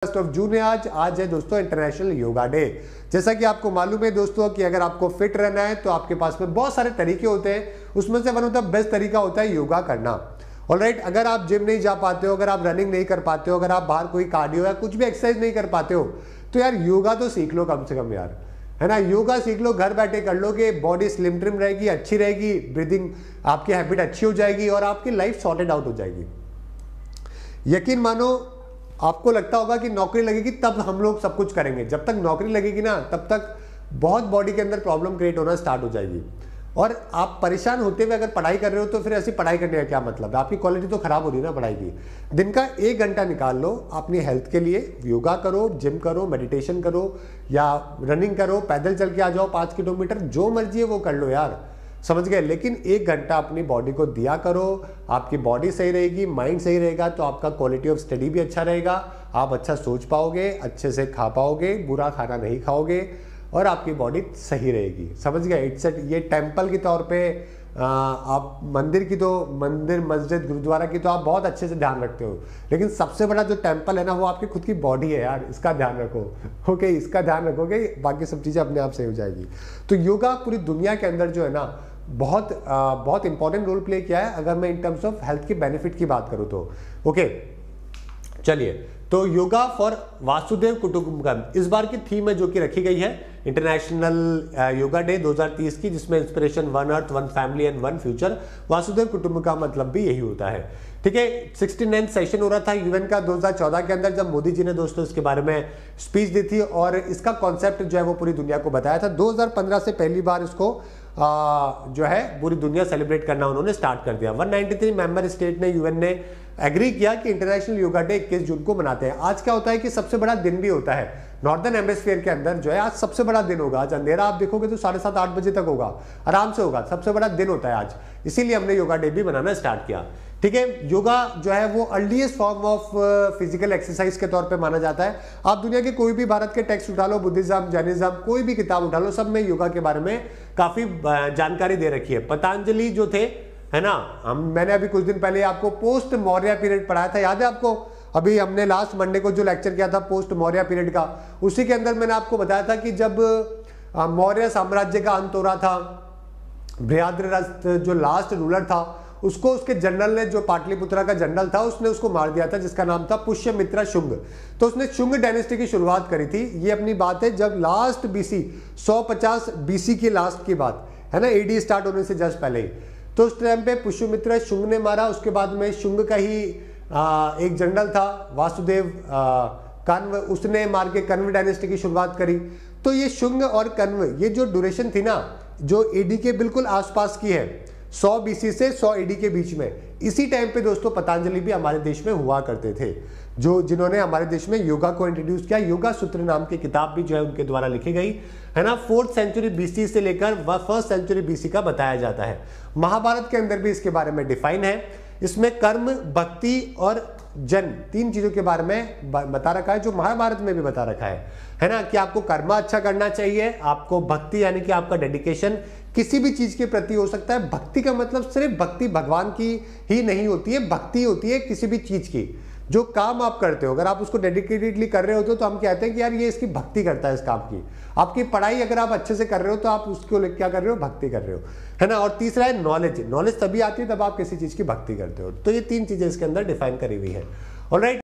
First of June है आज है दोस्तों इंटरनेशनल योगा डे। जैसा कि आपको मालूम है दोस्तों कि अगर आपको फिट रहना है तो आपके पास में बहुत सारे तरीके होते हैं, उसमें से वन ऑफ द बेस्ट तरीका होता है योगा करना। ऑलराइट, अगर आप जिम नहीं जा पाते हो, अगर आप रनिंग नहीं कर पाते हो, अगर आप बाहर कोई कार्डियो या कुछ भी एक्सरसाइज नहीं कर पाते हो तो यार योगा तो सीख लो कम से कम यार, है ना। योगा सीख लो, घर बैठे कर लोगे, बॉडी स्लिम ट्रिम रहेगी, अच्छी रहेगी, ब्रीदिंग आपकी हैबिट अच्छी हो जाएगी और आपकी लाइफ सॉर्टेड आउट हो जाएगी। यकीन मानो, आपको लगता होगा कि नौकरी लगेगी तब हम लोग सब कुछ करेंगे, जब तक नौकरी लगेगी ना तब तक बहुत बॉडी के अंदर प्रॉब्लम क्रिएट होना स्टार्ट हो जाएगी। और आप परेशान होते हुए अगर पढ़ाई कर रहे हो तो फिर ऐसी पढ़ाई करने का क्या मतलब है, आपकी क्वालिटी तो खराब हो रही है ना पढ़ाई की। दिन का 1 घंटा निकाल लो अपनी हेल्थ के लिए, योगा करो, जिम करो, मेडिटेशन करो या रनिंग करो, पैदल चल के आ जाओ 5 किलोमीटर, जो मर्जी है वो कर लो यार, समझ गए। लेकिन 1 घंटा अपनी बॉडी को दिया करो, आपकी बॉडी सही रहेगी, माइंड सही रहेगा तो आपका क्वालिटी ऑफ स्टडी भी अच्छा रहेगा, आप अच्छा सोच पाओगे, अच्छे से खा पाओगे, बुरा खाना नहीं खाओगे और आपकी बॉडी सही रहेगी, समझ गए। इट्स ये टेम्पल के तौर पे आप मंदिर मस्जिद गुरुद्वारा की तो आप बहुत अच्छे से ध्यान रखते हो, लेकिन सबसे बड़ा जो टेम्पल है ना वो आपकी खुद की बॉडी है यार, इसका ध्यान रखो। ओके, इसका ध्यान रखोगे बाकी सब चीज़ें अपने आप सही हो जाएगी। तो योगा पूरी दुनिया के अंदर जो है ना बहुत इंपॉर्टेंट रोल प्ले किया है, अगर मैं इन टर्म्स ऑफ हेल्थ के बेनिफिट की बात करूँ तो। ओके चलिए, तो योगा फॉर वासुदेव कुटुंबकम इस बार की थीम है जो कि रखी गई है इंटरनेशनल योगा डे 2030 की, जिसमें inspiration 1 earth 1 family and 1 future. Vasudev कुटुंब का मतलब भी यही होता है, ठीक है। 69 सेशन हो रहा था यूएन का 2014 के अंदर, जब मोदी जी ने दोस्तों इसके बारे में स्पीच दी थी और इसका कॉन्सेप्ट जो है वो पूरी दुनिया को बताया था। 2015 से पहली बार इसको जो है पूरी दुनिया सेलिब्रेट करना उन्होंने स्टार्ट कर दिया। 193 मेंबर स्टेट ने यूएन ने एग्री किया कि इंटरनेशनल योगा डे 21 जून को मनाते हैं। आज क्या होता है कि सबसे बड़ा दिन भी होता है नॉर्दर्न हेमिस्फीयर के अंदर जो है, आज सबसे बड़ा दिन होगा। आज अंधेरा आप देखोगे तो 7:30-8 बजे तक होगा, आराम से होगा, सबसे बड़ा दिन होता है आज, इसीलिए हमने योगा डे भी मनाना स्टार्ट किया, ठीक है। योगा जो है वो earliest form of physical exercise के तौर पे माना जाता है। आप दुनिया के कोई भी भारत के टेक्स्ट उठा लो, बुद्धिज्म, जैनिज्म, कोई भी किताब उठा लो, सब में योगा के बारे में काफी जानकारी दे रखी है। पतंजलि जो थे, है ना, मैंने अभी कुछ दिन पहले आपको पोस्ट मौर्य पीरियड पढ़ाया था, याद है आपको। अभी हमने लास्ट मंडे को जो लेक्चर किया था पोस्ट मौर्य पीरियड का, उसी के अंदर मैंने आपको बताया था कि जब मौर्य साम्राज्य का अंत हो रहा था, बृहद्रथ जो लास्ट रूलर था उसको उसके जनरल ने, जो पाटलिपुत्रा का जनरल था, उसने उसको मार दिया था, जिसका नाम था पुष्यमित्र शुंग। तो उसने शुंग डायनेस्टी की शुरुआत करी थी। ये अपनी बात है जब लास्ट बीसी 150 बीसी की लास्ट की बात है ना, एडी स्टार्ट होने से जस्ट पहले ही। तो उस टाइम पे पुष्यमित्र शुंग ने मारा। उसके बाद में शुंग का ही एक जनरल था वासुदेव कण्व, उसने मार के कण्व डायनेस्टी की शुरुआत करी। तो ये शुंग और कण्व, ये जो ड्यूरेशन थी ना, जो एडी के बिल्कुल आसपास की है, 100 बीसी से 100 एडी के बीच में, इसी टाइम पे दोस्तों पतंजलि भी हमारे देश में हुआ करते थे, जिन्होंने हमारे देश में योगा को इंट्रोड्यूस किया। योगा सूत्र नाम की किताब भी जो है उनके द्वारा लिखी गई है ना। 4th सेंचुरी बीसी से लेकर 1st सेंचुरी बीसी का बताया जाता है। महाभारत के अंदर भी इसके बारे में डिफाइन है। इसमें कर्म, भक्ति और जन, 3 चीजों के बारे में बता रखा है, जो महाभारत में भी बता रखा है ना, कि आपको कर्म अच्छा करना चाहिए, आपको भक्ति यानी कि आपका डेडिकेशन किसी भी चीज के प्रति हो सकता है। भक्ति का मतलब सिर्फ भक्ति भगवान की ही नहीं होती है, भक्ति होती है किसी भी चीज की। जो काम आप करते हो अगर आप उसको डेडिकेटेडली कर रहे होते हो तो हम कहते हैं कि यार ये इसकी भक्ति करता है इस काम की। आपकी पढ़ाई अगर आप अच्छे से कर रहे हो तो आप उसको क्या कर रहे हो, भक्ति कर रहे हो, है ना। और तीसरा है नॉलेज। नॉलेज तभी आती है तब आप किसी चीज की भक्ति करते हो। तो ये 3 चीजें इसके अंदर डिफाइन करी हुई है। ऑलराइट।